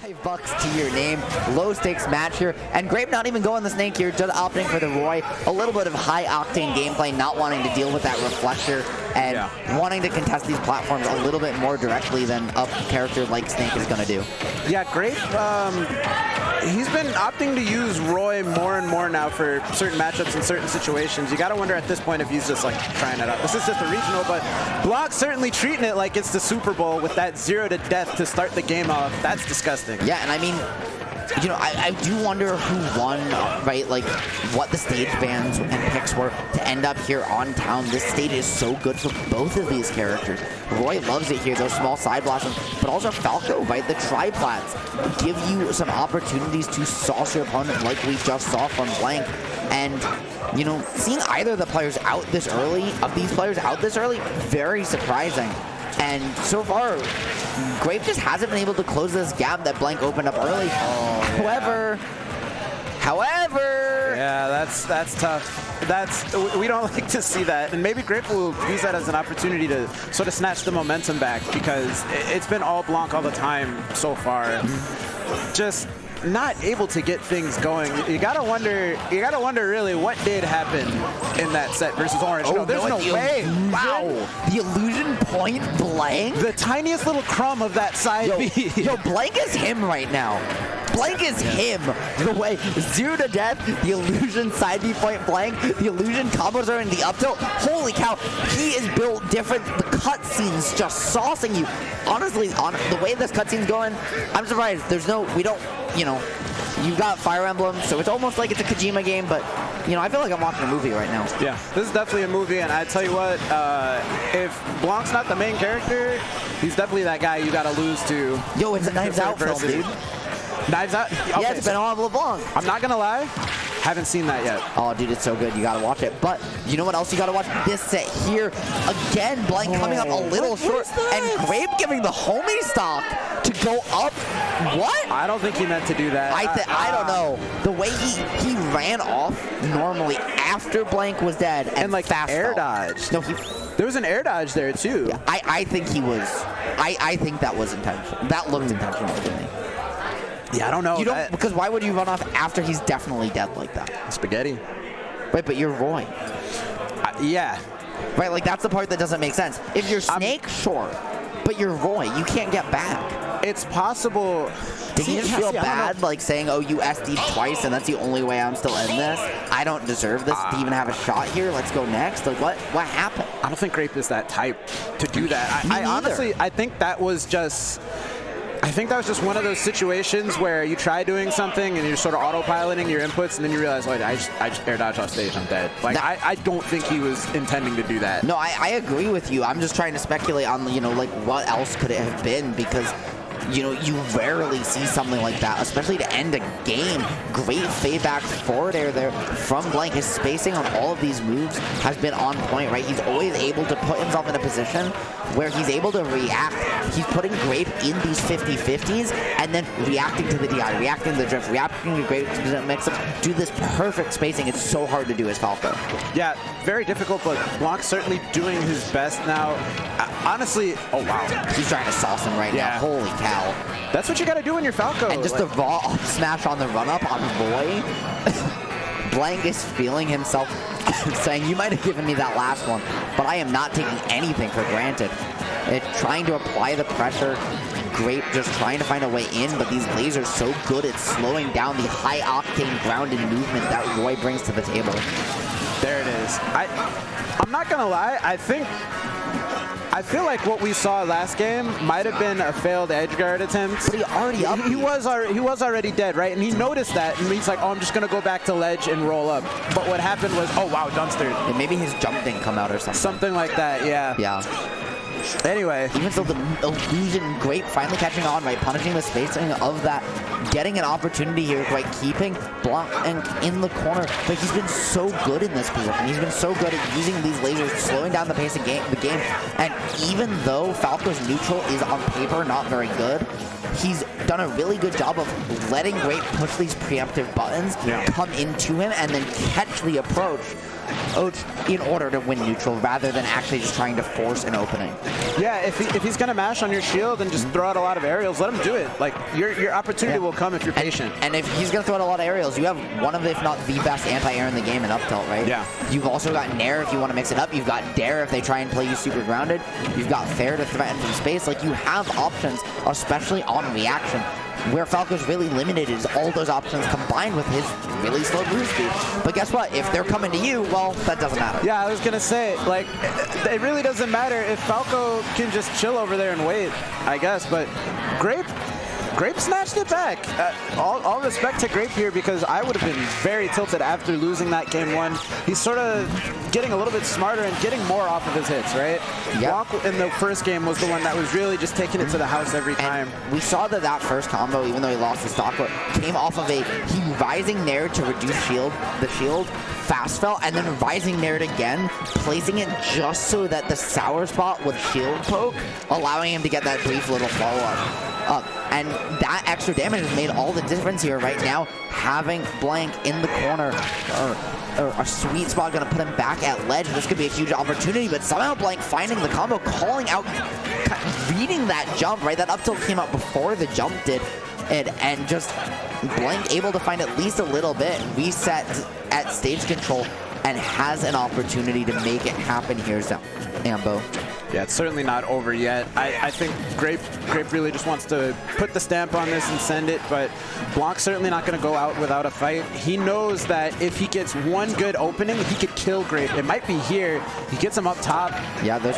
$5 to your name, low stakes match here, and Grape not even going the snake here, just opting for the Roy. A little bit of high octane gameplay, not wanting to deal with that reflector and wanting to contest these platforms a little bit more directly than a character like Snake is going to do. Yeah, Grape, he's been opting to use Roy more and more now for certain matchups in certain situations. You got to wonder at this point if he's just like trying it out. This is just a regional, but Blanc certainly treating it like it's the Super Bowl with that 0 to death to start the game off. That's disgusting. Yeah, and I mean, you know, I do wonder who won, right? Like, what the stage bans and picks were to end up here on town. This stage is so good for both of these characters. Roy loves it here, those small side blossoms, but also Falco, right? The triplats give you some opportunities to sauce your opponent like we just saw from Blanc. And, you know, seeing either of the players out this early, very surprising. And so far, Grape just hasn't been able to close this gap that Blanc opened up early. However, yeah, that's tough. We don't like to see that, and maybe Grape will use that as an opportunity to sort of snatch the momentum back, because it's been all Blanc all the time so far. Just not able to get things going. You gotta wonder really what did happen in that set versus Orange. Oh, no, there's no way. Wow. The illusion point Blanc. The tiniest little crumb of that side B. Yo, Blanc is him right now. Blanc is him. The way 0 to death, the illusion side B point Blanc, the illusion combos are in the up tilt. Holy cow, he is built different. The cutscene's just saucing you. Honestly, on the way this cutscene's going, I'm surprised. You know, you've got Fire Emblem, so it's almost like it's a Kojima game, but, you know, I feel like I'm watching a movie right now. Yeah, this is definitely a movie, and I tell you what, if Blanc's not the main character, he's definitely that guy you gotta lose to. Yo, it's a Knives Out film, dude. Knives Out? Okay, yeah, it's been on LeBlanc. I'm not gonna lie, haven't seen that yet. Oh, dude, it's so good. You gotta watch it. But you know what else you gotta watch? This set here. Again, Blanc coming up a little short, and Grape giving the homie stock to go up. What? I don't think he meant to do that. I don't know. The way he ran off normally after Blanc was dead and like fast air dodge. No, there was an air dodge there too. Yeah, I think he was. I think that was intentional. That looked intentional to me. Yeah, I don't know. Because why would you run off after he's definitely dead like that? Spaghetti. Right, but you're Roy. Yeah. Right, like that's the part that doesn't make sense. If you're Snake, sure, but you're Roy. You can't get back. It's possible. Did you just feel bad, like saying, "Oh, you SD'd twice, and that's the only way I'm still in this. I don't deserve this to even have a shot here. Let's go next." Like, what happened? I don't think Grape is that type to do that. I honestly, I think that was just one of those situations where you try doing something and you're sort of autopiloting your inputs, and then you realize, oh, I just air dodge off stage, I'm dead. Like, I don't think he was intending to do that. No, I agree with you. I'm just trying to speculate on, you know, like what else could it have been, because, you know, you rarely see something like that, especially to end a game. Great fade back forward air there from Blanc. His spacing on all of these moves has been on point, right? He's always able to put himself in a position where he's able to react. He's putting Grape in these 50-50s and then reacting to the DI, reacting to the drift, reacting to Grape's mix-ups. Do this perfect spacing. It's so hard to do as Falco. Yeah, very difficult, but Blanc's certainly doing his best now. Honestly, oh wow. He's trying to sauce him right now. Holy cow. That's what you got to do when you're Falco. And just the raw up smash on the run-up on Roy. Blanc is feeling himself saying, you might have given me that last one, but I am not taking anything for granted. It's trying to apply the pressure. Grape just trying to find a way in, but these lasers so good at slowing down the high-octane grounded movement that Roy brings to the table. There it is. I'm not going to lie. I feel like what we saw last game might have been a failed edge guard attempt. But he already up. He was already dead, right? And he noticed that, and he's like, oh, I'm just going to go back to ledge and roll up. But what happened was, oh, wow, dumpstered. Yeah, maybe his jump didn't come out or something. Something like that, yeah. Yeah. Anyway. Even though the illusion Grape finally catching on, right? Punishing the spacing of that. Getting an opportunity here, right? Keeping Blanc in the corner. But he's been so good in this position. He's been so good at using these lasers, slowing down the pace of the game. And even though Falco's neutral is on paper not very good, he's done a really good job of letting Grape push these preemptive buttons, come into him, and then catch the approach. in order to win neutral rather than actually just trying to force an opening. Yeah, if he's gonna mash on your shield and just throw out a lot of aerials, let him do it. Like your opportunity will come if you're patient. And if he's gonna throw out a lot of aerials, you have one of, if not the best anti-air in the game in up tilt, right? Yeah. You've also got Nair if you want to mix it up. You've got Dare if they try and play you super grounded. You've got Fair to threaten from space. Like, you have options, especially on reaction. Where Falco's really limited is all those options combined with his really slow move speed. But guess what? If they're coming to you, well, that doesn't matter. Yeah, I was going to say, like, it really doesn't matter if Falco can just chill over there and wait, I guess. But Grape snatched it back. All respect to Grape here, because I would have been very tilted after losing that game one. He's sort of getting a little bit smarter and getting more off of his hits, right? Yep. Blanc in the first game was the one that was really just taking it to the house every time. And we saw that first combo, even though he lost the stock, came off of he rising Nair to reduce the shield, fast fell, and then rising Nair again, placing it just so that the sour spot would shield poke, allowing him to get that brief little follow-up. And that extra damage has made all the difference here right now. Having Blanc in the corner, or a sweet spot going to put him back at ledge. This could be a huge opportunity, but somehow Blanc finding the combo, calling out, reading that jump, right? That up tilt came out before the jump did, and just Blanc able to find at least a little bit, reset at stage control, and has an opportunity to make it happen here, Ambo. Yeah, it's certainly not over yet. I think Grape really just wants to put the stamp on this and send it, but Blanc's certainly not going to go out without a fight. He knows that if he gets one good opening, he could kill Grape. It might be here. He gets him up top. Yeah, those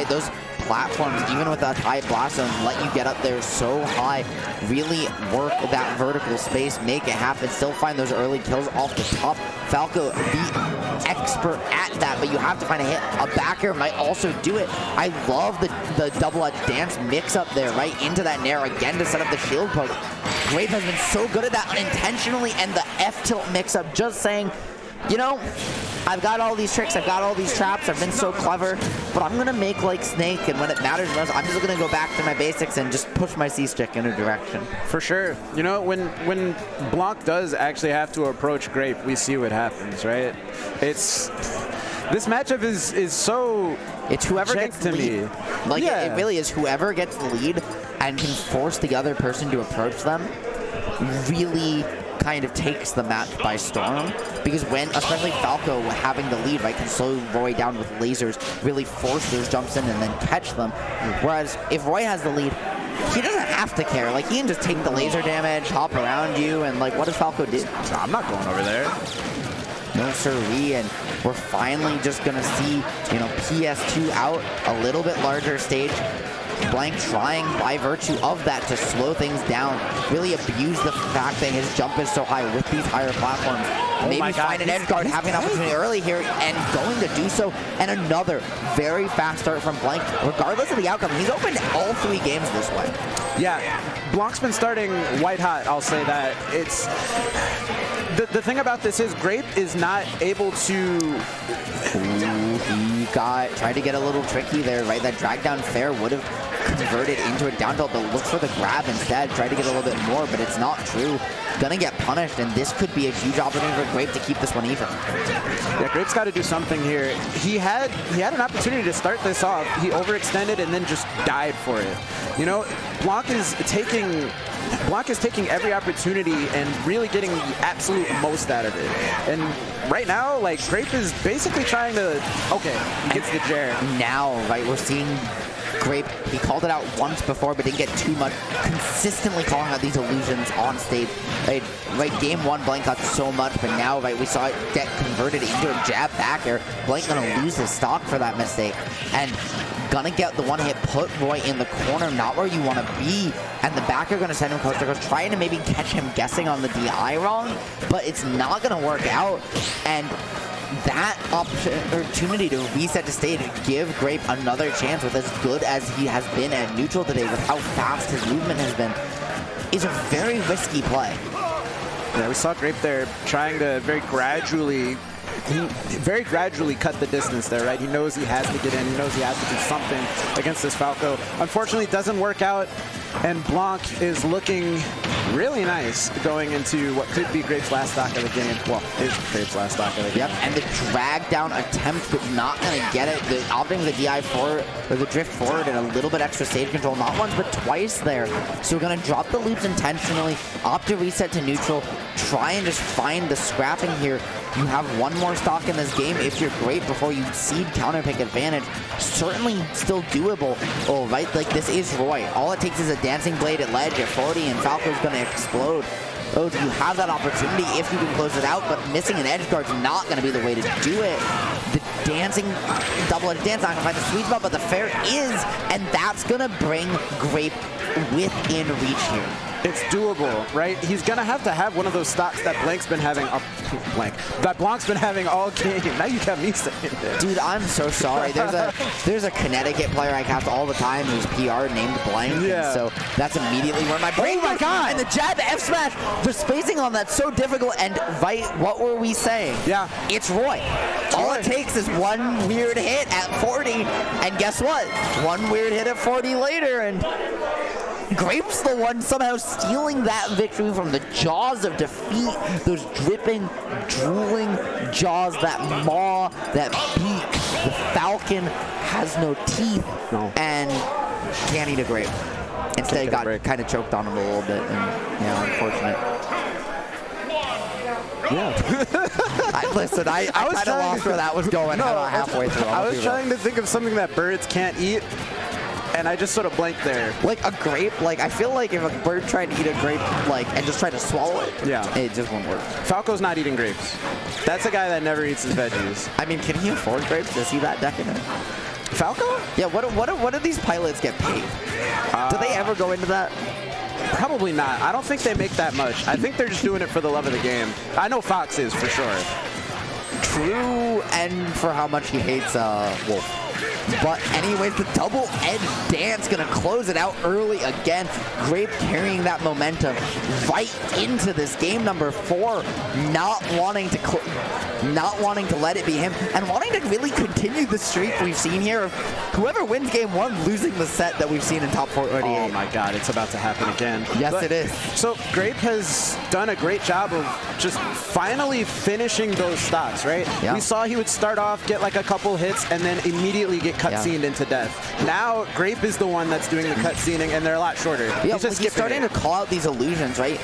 those platforms, even with that high blast zone, let you get up there so high, really work that vertical space, make it happen, still find those early kills off the top. Falco, the expert at that, but you have to find a hit. A backer might also do it. I love the double-edged dance mix up there, right into that Nair again to set up the shield poke. Grape has been so good at that unintentionally, and the F-tilt mix-up, just saying, you know, I've got all these tricks, I've got all these traps, I've been so clever, but I'm going to make like Snake, and when it matters most, I'm just going to go back to my basics and just push my C-stick in a direction. For sure. You know, when Blanc does actually have to approach Grape, we see what happens, right? This matchup is so it's whoever gets the lead. Like, yeah. It really is whoever gets the lead and can force the other person to approach them really kind of takes the match by storm, because when, especially Falco having the lead, right, can slow Roy down with lasers, really force those jumps in and then catch them. Whereas if Roy has the lead, he doesn't have to care. Like, he can just take the laser damage, hop around you, and like, what does Falco do? I'm not going over there. No siree, and we're finally just gonna see, you know, PS2 out, a little bit larger stage. Blanc trying by virtue of that to slow things down, really abuse the fact that his jump is so high with these higher platforms. Maybe find an edge guard, having an opportunity early here and going to do so. And another very fast start from Blanc. Regardless of the outcome, he's opened all 3 games this way. Yeah, Blanc's been starting white hot, I'll say that. It's the thing about this is Grape is not able to... He tried to get a little tricky there, right? That drag down fair would have converted into a down tilt, but looks for the grab instead. Tried to get a little bit more, but it's not true. Gonna get punished, and this could be a huge opportunity for Grape to keep this one even. Yeah, Grape's got to do something here. He had an opportunity to start this off. He overextended and then just died for it. You know, Blanc is taking every opportunity and really getting the absolute most out of it. And right now, like, Grape is basically trying to, okay, he gets the Jer. Now, right, we're seeing Grape, he called it out once before, but didn't get too much, consistently calling out these illusions on stage. Right, game 1, Blanc got so much, but now, right, we saw it get converted into a jab back air. Blanc gonna lose his stock for that mistake, and gonna get the one-hit put Roy in the corner, not where you want to be, and the backer gonna send him coast to coast, trying to maybe catch him guessing on the DI wrong, but it's not gonna work out, and that opportunity to reset the stage and give Grape another chance with as good as he has been at neutral today, with how fast his movement has been, is a very risky play. Yeah, we saw Grape there trying to very gradually cut the distance there, right? He knows he has to get in. He knows he has to do something against this Falco. Unfortunately, it doesn't work out. And Blanc is looking really nice going into what could be Grape's last stock of the game. Well, is Grape's last stock of the game. Yep, and the drag down attempt, but not going to get it. The opting the DI forward, or the drift forward, and a little bit extra stage control, not once, but twice there. So we're going to drop the loops intentionally, opt to reset to neutral, try and just find the scrapping here. You have one more stock in this game if you're Grape before you cede counter pick advantage. Certainly still doable. Oh, right, like this is Roy. All it takes is a dancing blade at ledge at 40 and Falco's going to explode. Oh, you have that opportunity if you can close it out, but missing an edge guard's not going to be the way to do it. The dancing, double-edged dance, not going to find the sweet spot, but the fair is, and that's going to bring Grape within reach here. It's doable, right? He's going to have one of those stocks that Blanc's been having, that Blanc's been having all game. Now you got me saying it. Dude, I'm so sorry. There's a Connecticut player I cast all the time who's PR named Blank. Yeah. So that's immediately where my brain goes. God. And the jab F smash, the spacing on that's so difficult. And right, what were we saying? Yeah. It's Roy. All it takes is one weird hit at 40. And guess what? One weird hit at 40 later. And Grape's the one somehow stealing that victory from the jaws of defeat. Those dripping, drooling jaws, that maw, that beak. The Falcon has no teeth and can't eat a grape. Instead, got kind of choked on him a little bit, and unfortunate. Yeah. Listen, I kind of lost where that was going halfway through. I was trying to think of something that birds can't eat. And I just sort of blanked there. Like a grape, like I feel like if a bird tried to eat a grape, like, and just tried to swallow it, it just won't work. Falco's not eating grapes. That's a guy that never eats his veggies. I mean, can he afford grapes? Is he that decadent? Falco? Yeah, what do these pilots get paid? Do they ever go into that? Probably not. I don't think they make that much. I think they're just doing it for the love of the game. I know Fox is, for sure. True, and for how much he hates Wolf. But anyways, the double-edged dance gonna close it out early again. Grape carrying that momentum right into this game number 4, not wanting to let it be him, and wanting to really continue the streak we've seen here of whoever wins game 1 losing the set that we've seen in top 48. Oh my God, it's about to happen again. Yes, it is. So Grape has done a great job of just finally finishing those stocks, right? Yeah. We saw he would start off, get like a couple hits, and then immediately get cutscened into death. Now Grape is the one that's doing the cutscening, and they're a lot shorter. Yeah, he's starting to call out these illusions, right?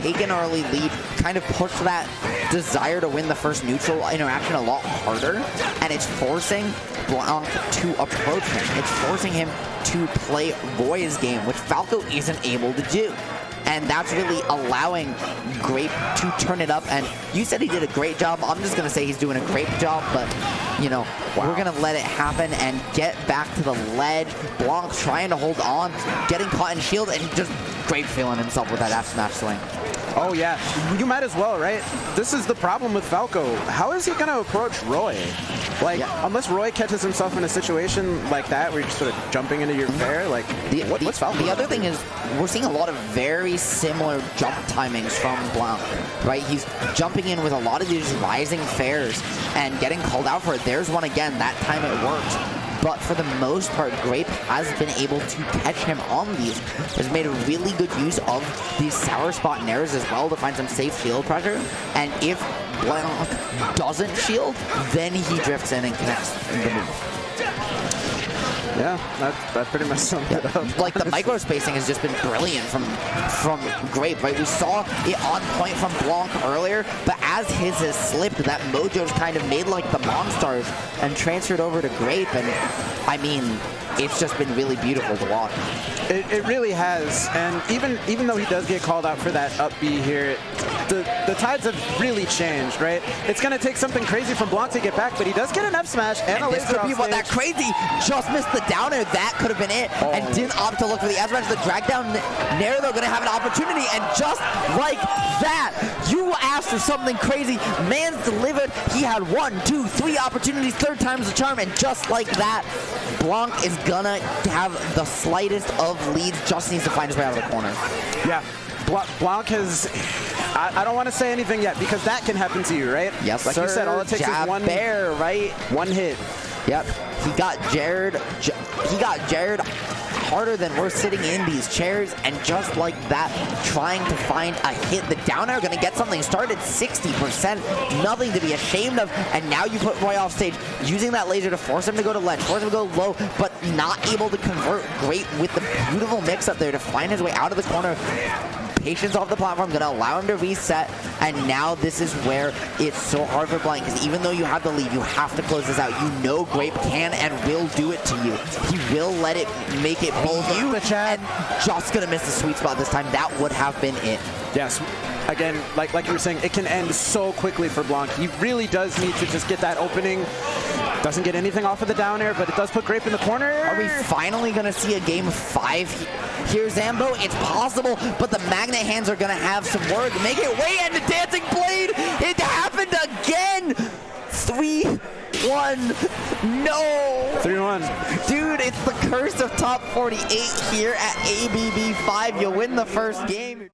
Take an early lead, kind of push that desire to win the first neutral interaction a lot harder, and it's forcing Blanc to approach him. It's forcing him to play Roy's game, which Falco isn't able to do. And that's really allowing Grape to turn it up. And you said he did a great job. I'm just going to say he's doing a great job. But, you know, we're going to let it happen and get back to the ledge. Blanc trying to hold on, getting caught in shield, and just Grape feeling himself with that F smash swing. Oh, yeah. You might as well, right? This is the problem with Falco. How is he going to approach Roy? Like, unless Roy catches himself in a situation like that where you're just sort of jumping into your fair, like, what's Falco? The other thing is we're seeing a lot of very similar jump timings from Blanc, right? He's jumping in with a lot of these rising fairs and getting called out for it. There's one again. That time it worked. But for the most part, Grape has been able to catch him on these. Has made a really good use of these sour spot nairs as well to find some safe shield pressure. And if Blanc doesn't shield, then he drifts in and connects the move. Yeah, that pretty much sums it up. Like the micro spacing has just been brilliant from Grape, right? We saw it on point from Blanc earlier, but as his has slipped, that mojo's kind of made like the Monstars and transferred over to Grape, and I mean, it's just been really beautiful to watch. It really has, and even though he does get called out for that up B here, the tides have really changed, right? It's going to take something crazy from Blanc to get back, but he does get an F smash and a laser off stage. That crazy just missed the down air. That could have been it, and didn't opt to look for the F smash. The drag down nair, though, going to have an opportunity, and just like that, you asked for something crazy. Man's delivered. He had 1, 2, 3 opportunities, third time's the charm, and just like that, Blanc is gonna have the slightest of leads, just needs to find his way out of the corner. Yeah, Blanc has, I don't want to say anything yet, because that can happen to you, right? Yes, like you said, all it takes is one right? One hit. Yep. He got Jared harder than we're sitting in these chairs, and just like that, trying to find a hit. The down air gonna get something started, 60%, nothing to be ashamed of, and now you put Roy off stage, using that laser to force him to go to ledge, force him to go low, but not able to convert. Grape with the beautiful mix up there to find his way out of the corner. Patience off the platform, gonna allow him to reset, and now this is where it's so hard for Blanc, because even though you have the lead, you have to close this out. You know Grape can and will do it to you. He will let it make it be you, and just gonna miss the sweet spot this time. That would have been it. Yes. Again, like you were saying, it can end so quickly for Blanc. He really does need to just get that opening. Doesn't get anything off of the down air, but it does put Grape in the corner. Are we finally going to see a game 5 here, Zambo? It's possible, but the magnet hands are going to have some work. Make it way into Dancing Blade. It happened again. 3-1. No. 3-1. Dude, it's the curse of top 48 here at ABB 5. You win the first game.